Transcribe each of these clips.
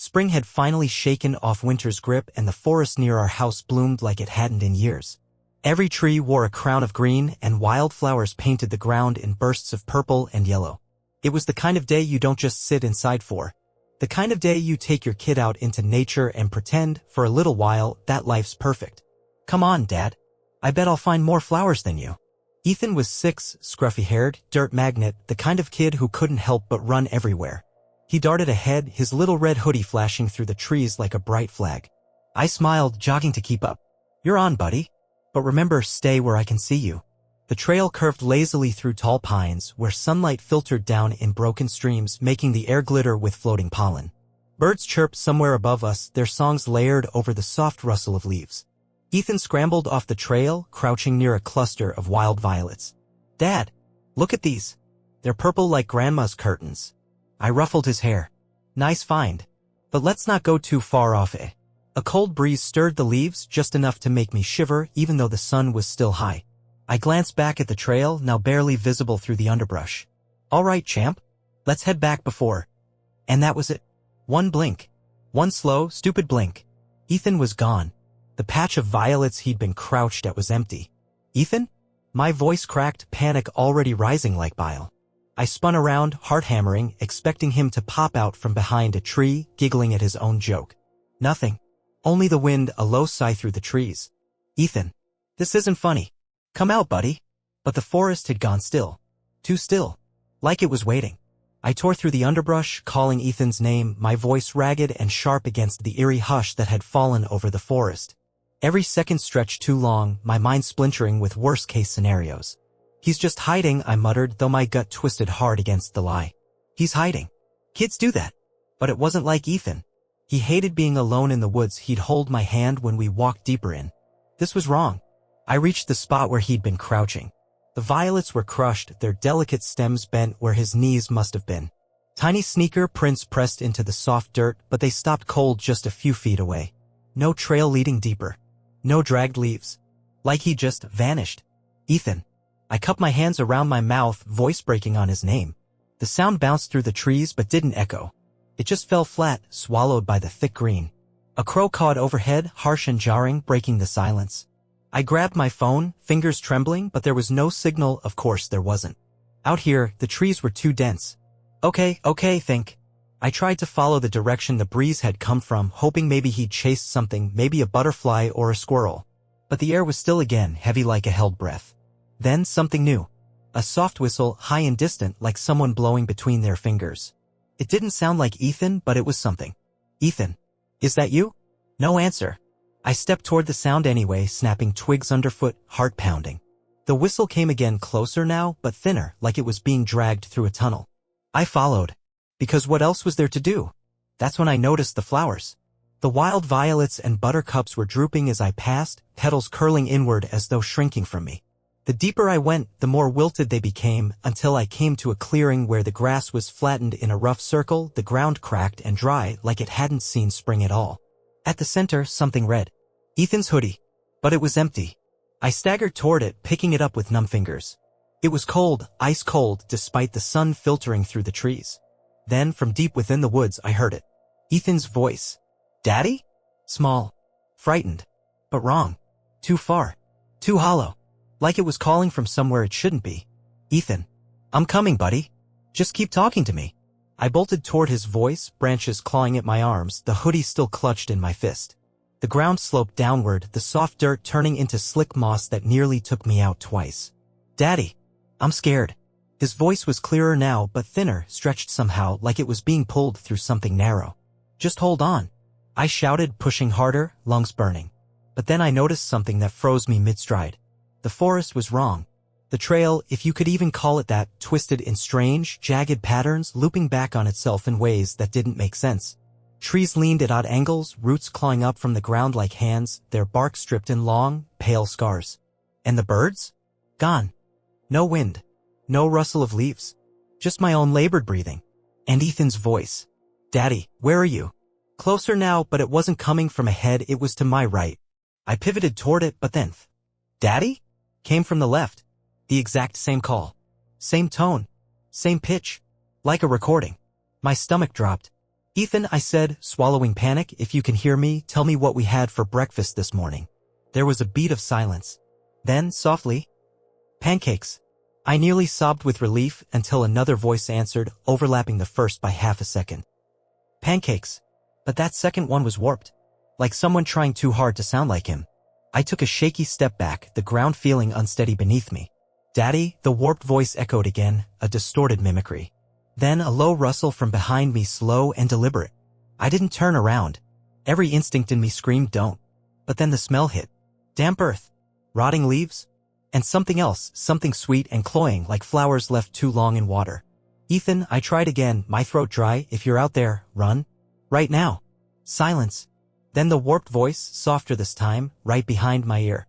Spring had finally shaken off winter's grip and the forest near our house bloomed like it hadn't in years. Every tree wore a crown of green and wildflowers painted the ground in bursts of purple and yellow. It was the kind of day you don't just sit inside for. The kind of day you take your kid out into nature and pretend, for a little while, that life's perfect. Come on, Dad. I bet I'll find more flowers than you. Ethan was 6, scruffy-haired, dirt magnet, the kind of kid who couldn't help but run everywhere. He darted ahead, his little red hoodie flashing through the trees like a bright flag. I smiled, jogging to keep up. You're on, buddy. But remember, stay where I can see you. The trail curved lazily through tall pines, where sunlight filtered down in broken streams, making the air glitter with floating pollen. Birds chirped somewhere above us, their songs layered over the soft rustle of leaves. Ethan scrambled off the trail, crouching near a cluster of wild violets. Dad, look at these. They're purple like Grandma's curtains. I ruffled his hair. Nice find. But let's not go too far off it. A cold breeze stirred the leaves just enough to make me shiver even though the sun was still high. I glanced back at the trail, now barely visible through the underbrush. All right, champ. Let's head back before. And that was it. One blink. One slow, stupid blink. Ethan was gone. The patch of violets he'd been crouched at was empty. Ethan? My voice cracked, panic already rising like bile. I spun around, heart hammering, expecting him to pop out from behind a tree, giggling at his own joke. Nothing. Only the wind, a low sigh through the trees. Ethan. This isn't funny. Come out, buddy. But the forest had gone still. Too still. Like it was waiting. I tore through the underbrush, calling Ethan's name, my voice ragged and sharp against the eerie hush that had fallen over the forest. Every second stretched too long, my mind splintering with worst-case scenarios. He's just hiding, I muttered, though my gut twisted hard against the lie. He's hiding. Kids do that. But it wasn't like Ethan. He hated being alone in the woods. He'd hold my hand when we walked deeper in. This was wrong. I reached the spot where he'd been crouching. The violets were crushed, their delicate stems bent where his knees must have been. Tiny sneaker prints pressed into the soft dirt, but they stopped cold just a few feet away. No trail leading deeper. No dragged leaves. Like he just vanished. Ethan. I cupped my hands around my mouth, voice breaking on his name. The sound bounced through the trees but didn't echo. It just fell flat, swallowed by the thick green. A crow cawed overhead, harsh and jarring, breaking the silence. I grabbed my phone, fingers trembling, but there was no signal. Of course there wasn't. Out here, the trees were too dense. Okay, think. I tried to follow the direction the breeze had come from, hoping maybe he'd chased something, maybe a butterfly or a squirrel. But the air was still again, heavy like a held breath. Then something new. A soft whistle, high and distant, like someone blowing between their fingers. It didn't sound like Ethan, but it was something. Ethan. Is that you? No answer. I stepped toward the sound anyway, snapping twigs underfoot, heart pounding. The whistle came again, closer now, but thinner, like it was being dragged through a tunnel. I followed. Because what else was there to do? That's when I noticed the flowers. The wild violets and buttercups were drooping as I passed, petals curling inward as though shrinking from me. The deeper I went, the more wilted they became, until I came to a clearing where the grass was flattened in a rough circle, the ground cracked and dry like it hadn't seen spring at all. At the center, something red. Ethan's hoodie. But it was empty. I staggered toward it, picking it up with numb fingers. It was cold, ice cold, despite the sun filtering through the trees. Then, from deep within the woods, I heard it. Ethan's voice. Daddy? Small. Frightened. But wrong. Too far. Too hollow. Like it was calling from somewhere it shouldn't be. Ethan. I'm coming, buddy. Just keep talking to me. I bolted toward his voice, branches clawing at my arms, the hoodie still clutched in my fist. The ground sloped downward, the soft dirt turning into slick moss that nearly took me out twice. Daddy. I'm scared. His voice was clearer now, but thinner, stretched somehow, like it was being pulled through something narrow. Just hold on. I shouted, pushing harder, lungs burning. But then I noticed something that froze me mid-stride. The forest was wrong. The trail, if you could even call it that, twisted in strange, jagged patterns, looping back on itself in ways that didn't make sense. Trees leaned at odd angles, roots clawing up from the ground like hands, their bark stripped in long, pale scars. And the birds? Gone. No wind. No rustle of leaves. Just my own labored breathing. And Ethan's voice. Daddy, where are you? Closer now, but it wasn't coming from ahead, it was to my right. I pivoted toward it, but then... Daddy? Came from the left. The exact same call. Same tone. Same pitch. Like a recording. My stomach dropped. Ethan, I said, swallowing panic, if you can hear me, tell me what we had for breakfast this morning. There was a beat of silence. Then, softly, pancakes. I nearly sobbed with relief until another voice answered, overlapping the first by half a second. Pancakes. But that second one was warped. Like someone trying too hard to sound like him. I took a shaky step back, the ground feeling unsteady beneath me. Daddy, the warped voice echoed again, a distorted mimicry. Then a low rustle from behind me, slow and deliberate. I didn't turn around. Every instinct in me screamed don't. But then the smell hit. Damp earth. Rotting leaves. And something else, something sweet and cloying like flowers left too long in water. Ethan, I tried again, my throat dry, if you're out there, run. Right now. Silence. Then the warped voice, softer this time, right behind my ear.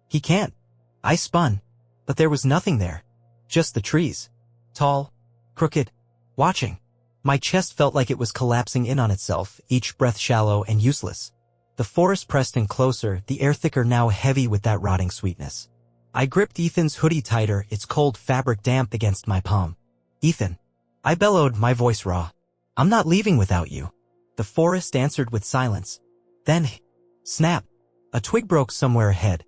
He can't. I spun. But there was nothing there. Just the trees. Tall. Crooked. Watching. My chest felt like it was collapsing in on itself, each breath shallow and useless. The forest pressed in closer, the air thicker now heavy with that rotting sweetness. I gripped Ethan's hoodie tighter, its cold fabric damp against my palm. Ethan. I bellowed, my voice raw. I'm not leaving without you. The forest answered with silence. Then, snap. A twig broke somewhere ahead.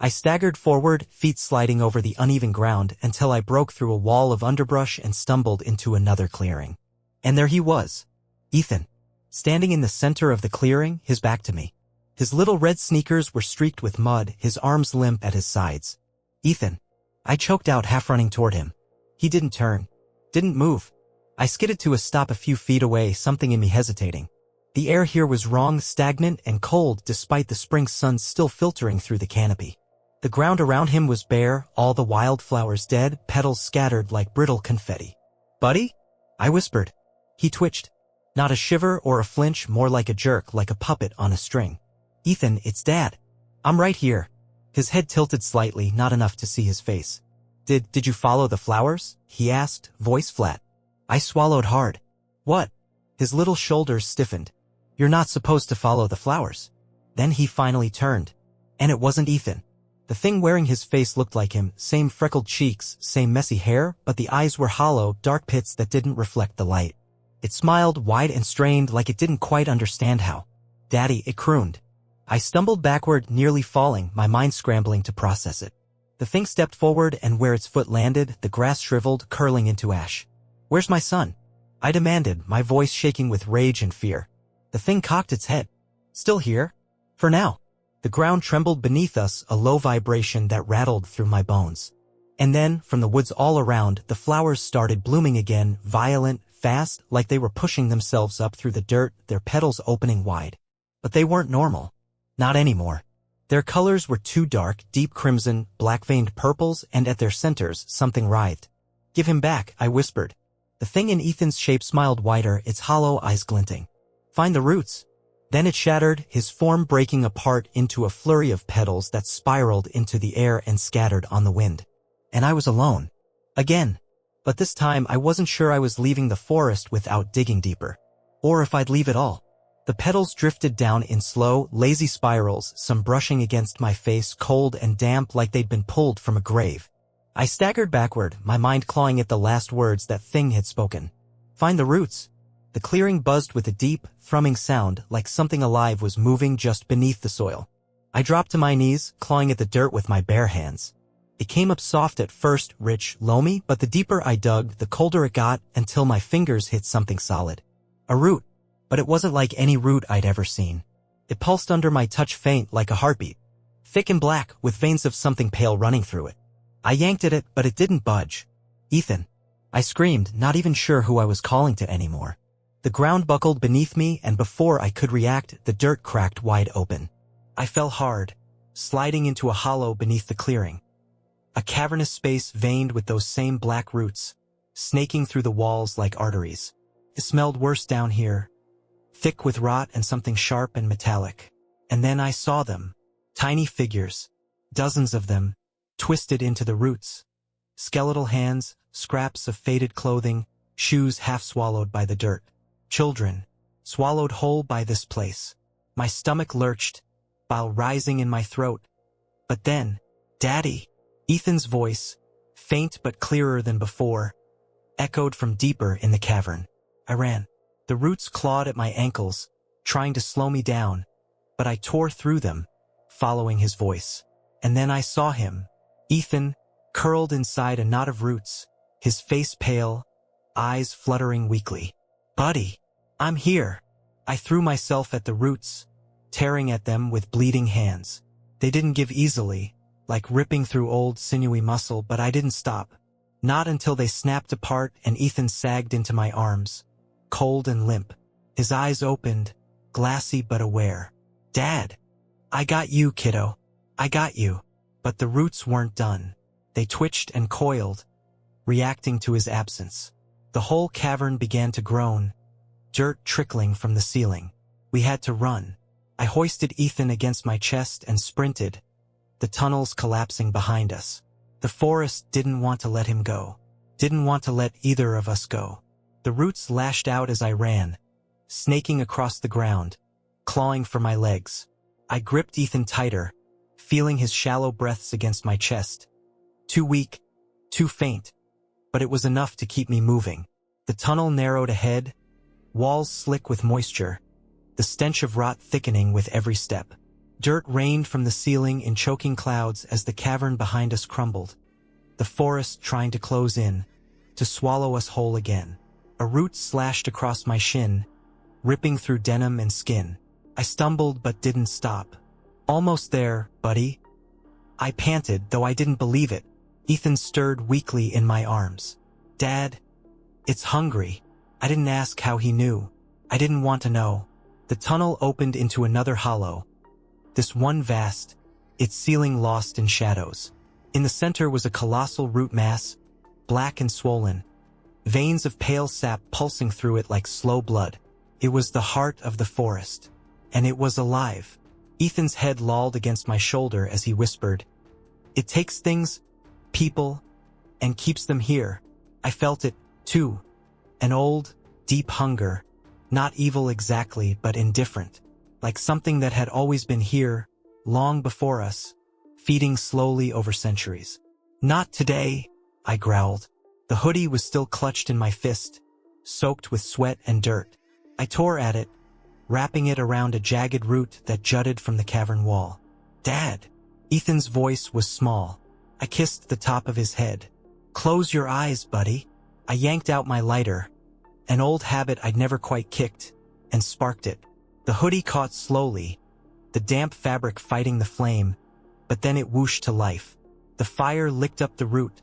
I staggered forward, feet sliding over the uneven ground until I broke through a wall of underbrush and stumbled into another clearing. And there he was. Ethan. Standing in the center of the clearing, his back to me. His little red sneakers were streaked with mud, his arms limp at his sides. Ethan. I choked out, half running toward him. He didn't turn. Didn't move. I skidded to a stop a few feet away, something in me hesitating. The air here was wrong, stagnant and cold despite the spring sun still filtering through the canopy. The ground around him was bare, all the wildflowers dead, petals scattered like brittle confetti. Buddy? I whispered. He twitched. Not a shiver or a flinch, more like a jerk, like a puppet on a string. Ethan, it's Dad. I'm right here. His head tilted slightly, not enough to see his face. Did you follow the flowers? He asked, voice flat. I swallowed hard. What? His little shoulders stiffened. You're not supposed to follow the flowers. Then he finally turned. And it wasn't Ethan. The thing wearing his face looked like him, same freckled cheeks, same messy hair, but the eyes were hollow, dark pits that didn't reflect the light. It smiled wide and strained like it didn't quite understand how. Daddy, it crooned. I stumbled backward, nearly falling, my mind scrambling to process it. The thing stepped forward and where its foot landed, the grass shriveled, curling into ash. Where's my son? I demanded, my voice shaking with rage and fear. The thing cocked its head. Still here? For now. The ground trembled beneath us, a low vibration that rattled through my bones. And then, from the woods all around, the flowers started blooming again, violent, fast, like they were pushing themselves up through the dirt, their petals opening wide. But they weren't normal. Not anymore. Their colors were too dark, deep crimson, black-veined purples, and at their centers, something writhed. Give him back, I whispered. The thing in Ethan's shape smiled wider, its hollow eyes glinting. Find the roots. Then it shattered, his form breaking apart into a flurry of petals that spiraled into the air and scattered on the wind. And I was alone. Again. But this time I wasn't sure I was leaving the forest without digging deeper. Or if I'd leave it all. The petals drifted down in slow, lazy spirals, some brushing against my face, cold and damp like they'd been pulled from a grave. I staggered backward, my mind clawing at the last words that thing had spoken. Find the roots. The clearing buzzed with a deep, thrumming sound like something alive was moving just beneath the soil. I dropped to my knees, clawing at the dirt with my bare hands. It came up soft at first, rich, loamy, but the deeper I dug, the colder it got until my fingers hit something solid. A root. But it wasn't like any root I'd ever seen. It pulsed under my touch, faint like a heartbeat. Thick and black, with veins of something pale running through it. I yanked at it, but it didn't budge. Ethan. I screamed, not even sure who I was calling to anymore. The ground buckled beneath me, and before I could react, the dirt cracked wide open. I fell hard, sliding into a hollow beneath the clearing. A cavernous space veined with those same black roots, snaking through the walls like arteries. It smelled worse down here, thick with rot and something sharp and metallic. And then I saw them. Tiny figures. Dozens of them, twisted into the roots. Skeletal hands, scraps of faded clothing, shoes half swallowed by the dirt. Children, swallowed whole by this place. My stomach lurched, bile rising in my throat. But then, Daddy, Ethan's voice, faint but clearer than before, echoed from deeper in the cavern. I ran. The roots clawed at my ankles, trying to slow me down, but I tore through them, following his voice. And then I saw him, Ethan, curled inside a knot of roots, his face pale, eyes fluttering weakly. "Buddy, I'm here." I threw myself at the roots, tearing at them with bleeding hands. They didn't give easily, like ripping through old sinewy muscle, but I didn't stop. Not until they snapped apart and Ethan sagged into my arms, cold and limp. His eyes opened, glassy but aware. "Dad, I got you, kiddo. I got you." But the roots weren't done. They twitched and coiled, reacting to his absence. The whole cavern began to groan, dirt trickling from the ceiling. We had to run. I hoisted Ethan against my chest and sprinted, the tunnels collapsing behind us. The forest didn't want to let him go, didn't want to let either of us go. The roots lashed out as I ran, snaking across the ground, clawing for my legs. I gripped Ethan tighter, feeling his shallow breaths against my chest. Too weak, too faint, but it was enough to keep me moving. The tunnel narrowed ahead, walls slick with moisture, the stench of rot thickening with every step. Dirt rained from the ceiling in choking clouds as the cavern behind us crumbled, the forest trying to close in, to swallow us whole again. A root slashed across my shin, ripping through denim and skin. I stumbled but didn't stop. "Almost there, buddy." I panted, though I didn't believe it. Ethan stirred weakly in my arms. "Dad, it's hungry." I didn't ask how he knew. I didn't want to know. The tunnel opened into another hollow, this one vast, its ceiling lost in shadows. In the center was a colossal root mass, black and swollen, veins of pale sap pulsing through it like slow blood. It was the heart of the forest, and it was alive. Ethan's head lolled against my shoulder as he whispered, "It takes things, people, and keeps them here." I felt it, too. An old, deep hunger, not evil exactly, but indifferent, like something that had always been here, long before us, feeding slowly over centuries. "Not today," I growled. The hoodie was still clutched in my fist, soaked with sweat and dirt. I tore at it, wrapping it around a jagged root that jutted from the cavern wall. "Dad." Ethan's voice was small. I kissed the top of his head. "Close your eyes, buddy." I yanked out my lighter, an old habit I'd never quite kicked, and sparked it. The hoodie caught slowly, the damp fabric fighting the flame, but then it whooshed to life. The fire licked up the root,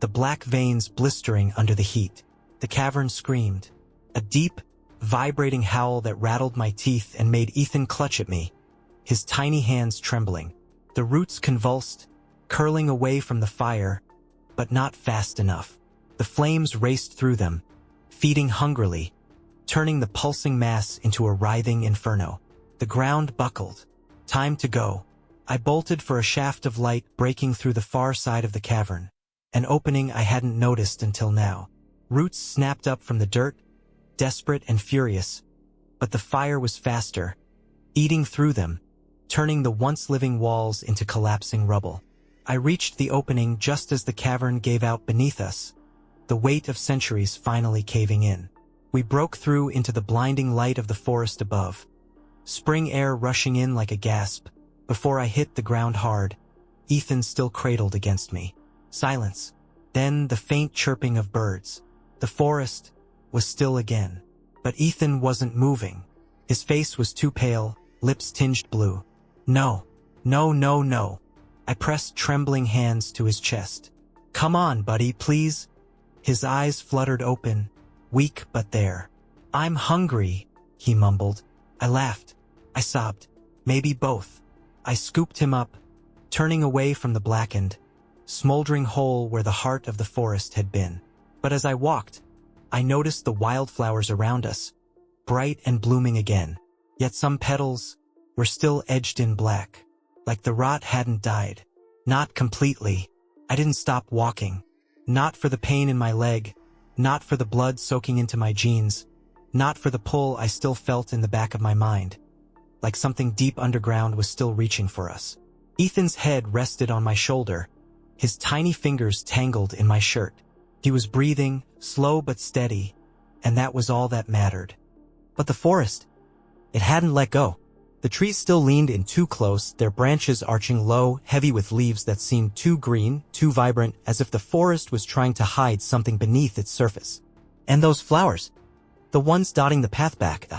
the black veins blistering under the heat. The cavern screamed, a deep, vibrating howl that rattled my teeth and made Ethan clutch at me, his tiny hands trembling. The roots convulsed, curling away from the fire, but not fast enough. The flames raced through them, feeding hungrily, turning the pulsing mass into a writhing inferno. The ground buckled. Time to go. I bolted for a shaft of light breaking through the far side of the cavern, an opening I hadn't noticed until now. Roots snapped up from the dirt, desperate and furious, but the fire was faster, eating through them, turning the once living walls into collapsing rubble. I reached the opening just as the cavern gave out beneath us, the weight of centuries finally caving in. We broke through into the blinding light of the forest above, spring air rushing in like a gasp. Before I hit the ground hard, Ethan still cradled against me. Silence. Then the faint chirping of birds. The forest was still again. But Ethan wasn't moving. His face was too pale, lips tinged blue. "No. No, no, no." I pressed trembling hands to his chest. "Come on, buddy, please." His eyes fluttered open, weak but there. "I'm hungry," he mumbled. I laughed. I sobbed. Maybe both. I scooped him up, turning away from the blackened, smoldering hole where the heart of the forest had been. But as I walked, I noticed the wildflowers around us, bright and blooming again. Yet some petals were still edged in black, like the rot hadn't died. Not completely. I didn't stop walking. Not for the pain in my leg, not for the blood soaking into my jeans, not for the pull I still felt in the back of my mind, like something deep underground was still reaching for us. Ethan's head rested on my shoulder, his tiny fingers tangled in my shirt. He was breathing, slow but steady, and that was all that mattered. But the forest, it hadn't let go. The trees still leaned in too close, their branches arching low, heavy with leaves that seemed too green, too vibrant, as if the forest was trying to hide something beneath its surface. And those flowers, the ones dotting the path back,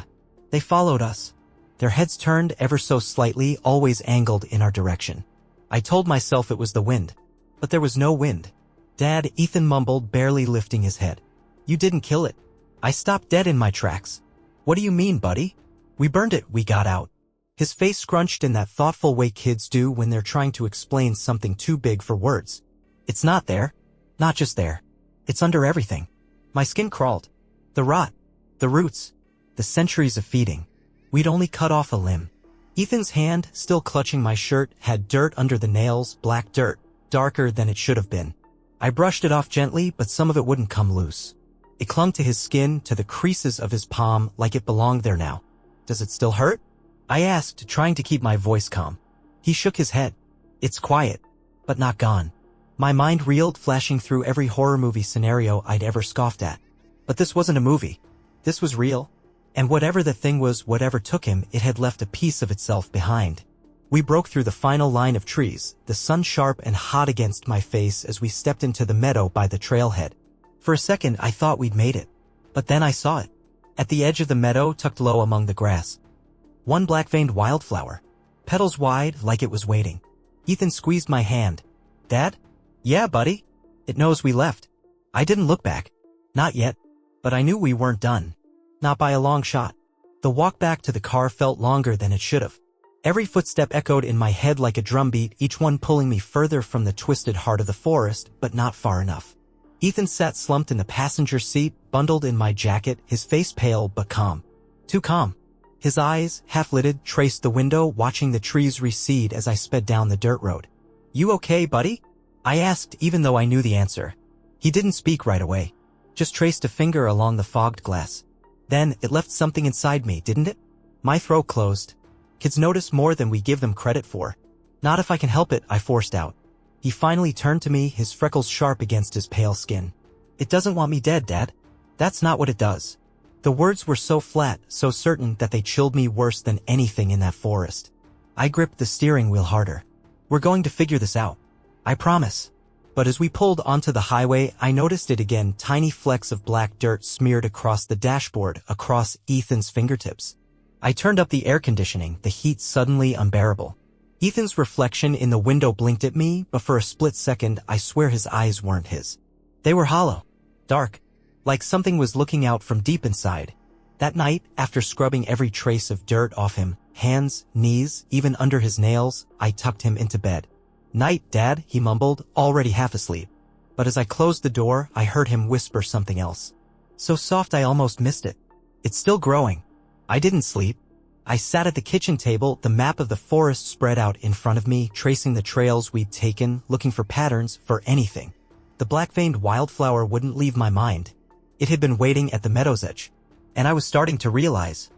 they followed us. Their heads turned ever so slightly, always angled in our direction. I told myself it was the wind. But there was no wind. Dad, Ethan mumbled, barely lifting his head. You didn't kill it. I stopped dead in my tracks. What do you mean, buddy? We burned it, we got out. His face scrunched in that thoughtful way kids do when they're trying to explain something too big for words. It's not there. Not just there. It's under everything. My skin crawled. The rot. The roots. The centuries of feeding. We'd only cut off a limb. Ethan's hand, still clutching my shirt, had dirt under the nails, black dirt, darker than it should have been. I brushed it off gently, but some of it wouldn't come loose. It clung to his skin, to the creases of his palm, like it belonged there now. Does it still hurt? I asked, trying to keep my voice calm. He shook his head. It's quiet, but not gone. My mind reeled, flashing through every horror movie scenario I'd ever scoffed at. But this wasn't a movie. This was real. And whatever the thing was, whatever took him, it had left a piece of itself behind. We broke through the final line of trees, the sun sharp and hot against my face as we stepped into the meadow by the trailhead. For a second, I thought we'd made it. But then I saw it. At the edge of the meadow, tucked low among the grass. One black-veined wildflower. Petals wide, like it was waiting. Ethan squeezed my hand. Dad? Yeah, buddy. It knows we left. I didn't look back. Not yet. But I knew we weren't done. Not by a long shot. The walk back to the car felt longer than it should have. Every footstep echoed in my head like a drumbeat, each one pulling me further from the twisted heart of the forest, but not far enough. Ethan sat slumped in the passenger seat, bundled in my jacket, his face pale but calm. Too calm. His eyes, half-lidded, traced the window, watching the trees recede as I sped down the dirt road. You okay, buddy? I asked, even though I knew the answer. He didn't speak right away. Just traced a finger along the fogged glass. Then, it left something inside me, didn't it? My throat closed. Kids notice more than we give them credit for. Not if I can help it, I forced out. He finally turned to me, his freckles sharp against his pale skin. It doesn't want me dead, Dad. That's not what it does. The words were so flat, so certain that they chilled me worse than anything in that forest. I gripped the steering wheel harder. We're going to figure this out. I promise. But as we pulled onto the highway, I noticed it again, tiny flecks of black dirt smeared across the dashboard, across Ethan's fingertips. I turned up the air conditioning, the heat suddenly unbearable. Ethan's reflection in the window blinked at me, but for a split second, I swear his eyes weren't his. They were hollow. Dark. Like something was looking out from deep inside. That night, after scrubbing every trace of dirt off him, hands, knees, even under his nails, I tucked him into bed. Night, Dad, he mumbled, already half asleep. But as I closed the door, I heard him whisper something else. So soft I almost missed it. It's still growing. I didn't sleep. I sat at the kitchen table, the map of the forest spread out in front of me, tracing the trails we'd taken, looking for patterns, for anything. The black-veined wildflower wouldn't leave my mind. It had been waiting at the meadow's edge. And I was starting to realize.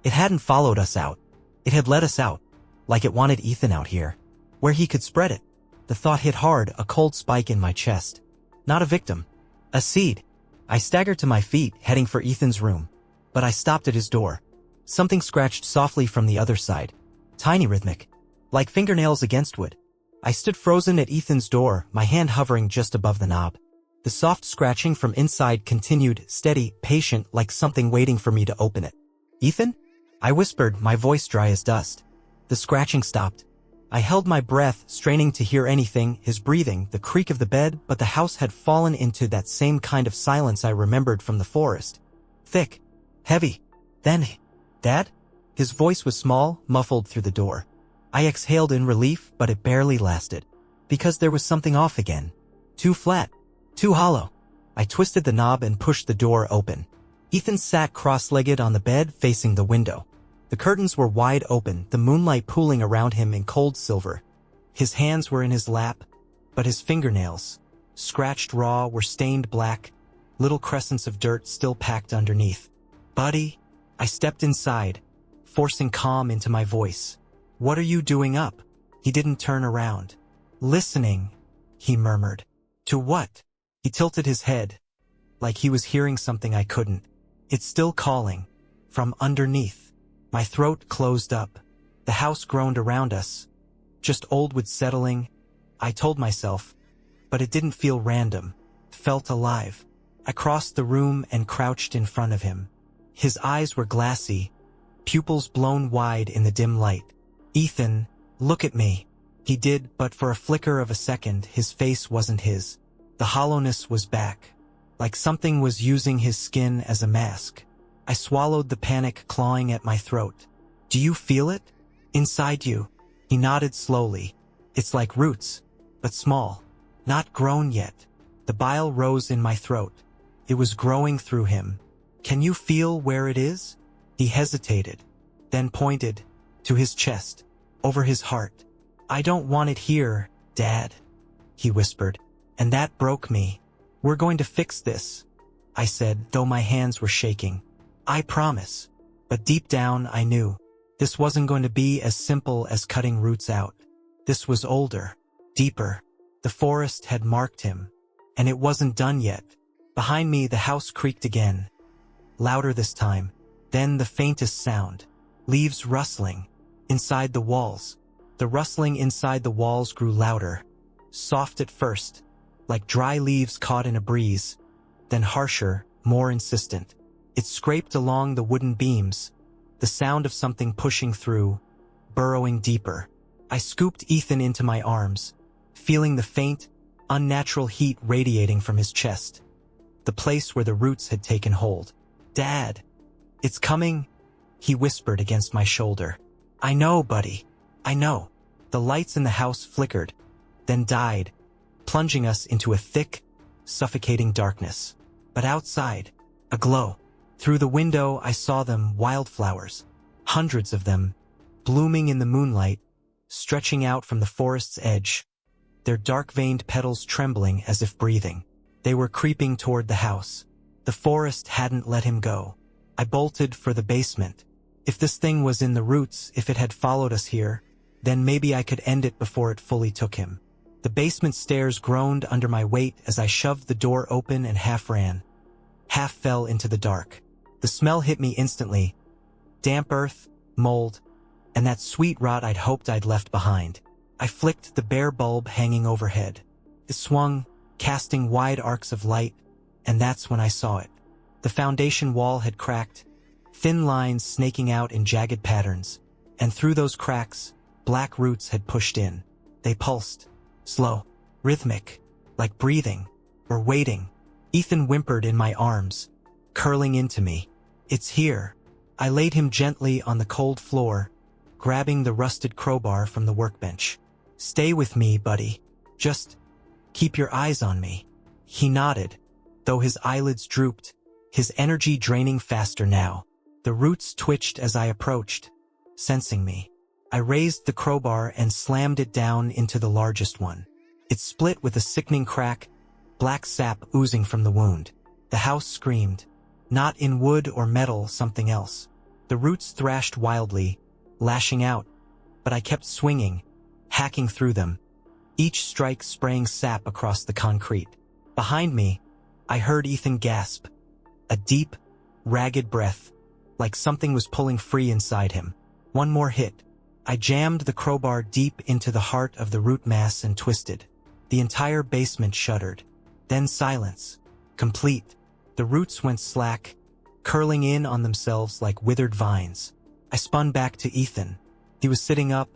It hadn't followed us out. It had let us out. Like it wanted Ethan out here. Where he could spread it. The thought hit hard, a cold spike in my chest. Not a victim. A seed. I staggered to my feet, heading for Ethan's room. But I stopped at his door. Something scratched softly from the other side. Tiny, rhythmic. Like fingernails against wood. I stood frozen at Ethan's door, my hand hovering just above the knob. The soft scratching from inside continued, steady, patient, like something waiting for me to open it. Ethan? I whispered, my voice dry as dust. The scratching stopped. I held my breath, straining to hear anything, his breathing, the creak of the bed, but the house had fallen into that same kind of silence I remembered from the forest. Thick. Heavy. Then, Dad? His voice was small, muffled through the door. I exhaled in relief, but it barely lasted. Because there was something off again. Too flat. Too hollow. I twisted the knob and pushed the door open. Ethan sat cross-legged on the bed, facing the window. The curtains were wide open, the moonlight pooling around him in cold silver. His hands were in his lap, but his fingernails, scratched raw, were stained black, little crescents of dirt still packed underneath. Buddy, I stepped inside, forcing calm into my voice. What are you doing up? He didn't turn around. Listening, he murmured. To what? He tilted his head, like he was hearing something I couldn't. It's still calling. from underneath. My throat closed up. The house groaned around us. Just old wood settling, I told myself, but it didn't feel random. It felt alive. I crossed the room and crouched in front of him. His eyes were glassy, pupils blown wide in the dim light. "Ethan, look at me." He did, but for a flicker of a second, his face wasn't his. The hollowness was back, like something was using his skin as a mask. I swallowed the panic clawing at my throat. "Do you feel it? Inside you?" He nodded slowly. "It's like roots, but small. Not grown yet." The bile rose in my throat. It was growing through him. "Can you feel where it is?" He hesitated, then pointed to his chest, over his heart. "I don't want it here, Dad," he whispered, and that broke me. "We're going to fix this," I said, though my hands were shaking. "I promise." But deep down I knew this wasn't going to be as simple as cutting roots out. This was older, deeper. The forest had marked him, and it wasn't done yet. Behind me the house creaked again, louder this time, then the faintest sound. Leaves rustling inside the walls. The rustling inside the walls grew louder, soft at first, like dry leaves caught in a breeze, then harsher, more insistent. It scraped along the wooden beams, the sound of something pushing through, burrowing deeper. I scooped Ethan into my arms, feeling the faint, unnatural heat radiating from his chest, the place where the roots had taken hold. "Dad, it's coming," he whispered against my shoulder. "I know, buddy. I know." The lights in the house flickered, then died, plunging us into a thick, suffocating darkness. But outside, a glow. Through the window I saw them, wildflowers, hundreds of them, blooming in the moonlight, stretching out from the forest's edge, their dark-veined petals trembling as if breathing. They were creeping toward the house. The forest hadn't let him go. I bolted for the basement. If this thing was in the roots, if it had followed us here, then maybe I could end it before it fully took him. The basement stairs groaned under my weight as I shoved the door open and half ran, half fell into the dark. The smell hit me instantly. Damp earth, mold, and that sweet rot I'd hoped I'd left behind. I flicked the bare bulb hanging overhead. It swung, casting wide arcs of light, and that's when I saw it. The foundation wall had cracked, thin lines snaking out in jagged patterns, and through those cracks, black roots had pushed in. They pulsed, slow, rhythmic, like breathing, or waiting. Ethan whimpered in my arms, curling into me. "It's here." I laid him gently on the cold floor, grabbing the rusted crowbar from the workbench. "Stay with me, buddy. Just keep your eyes on me." He nodded, though his eyelids drooped, his energy draining faster now. The roots twitched as I approached, sensing me. I raised the crowbar and slammed it down into the largest one. It split with a sickening crack, black sap oozing from the wound. The house screamed, not in wood or metal, something else. The roots thrashed wildly, lashing out, but I kept swinging, hacking through them, each strike spraying sap across the concrete. Behind me, I heard Ethan gasp, a deep, ragged breath, like something was pulling free inside him. One more hit. I jammed the crowbar deep into the heart of the root mass and twisted. The entire basement shuddered. Then silence. Complete. The roots went slack, curling in on themselves like withered vines. I spun back to Ethan. He was sitting up,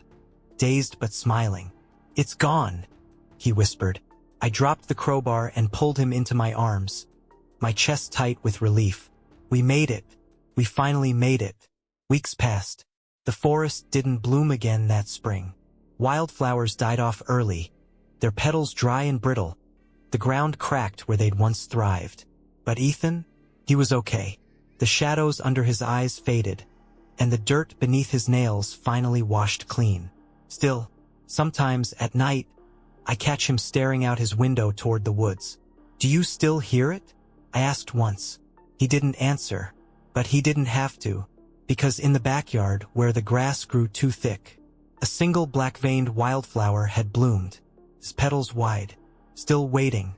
dazed but smiling. "It's gone," he whispered. I dropped the crowbar and pulled him into my arms, my chest tight with relief. We made it. We finally made it. Weeks passed. The forest didn't bloom again that spring. Wildflowers died off early, their petals dry and brittle. The ground cracked where they'd once thrived. But Ethan? He was okay. The shadows under his eyes faded, and the dirt beneath his nails finally washed clean. Still, sometimes at night, I catch him staring out his window toward the woods. "Do you still hear it?" I asked once. He didn't answer, but he didn't have to. Because in the backyard, where the grass grew too thick, a single black-veined wildflower had bloomed, its petals wide, still waiting.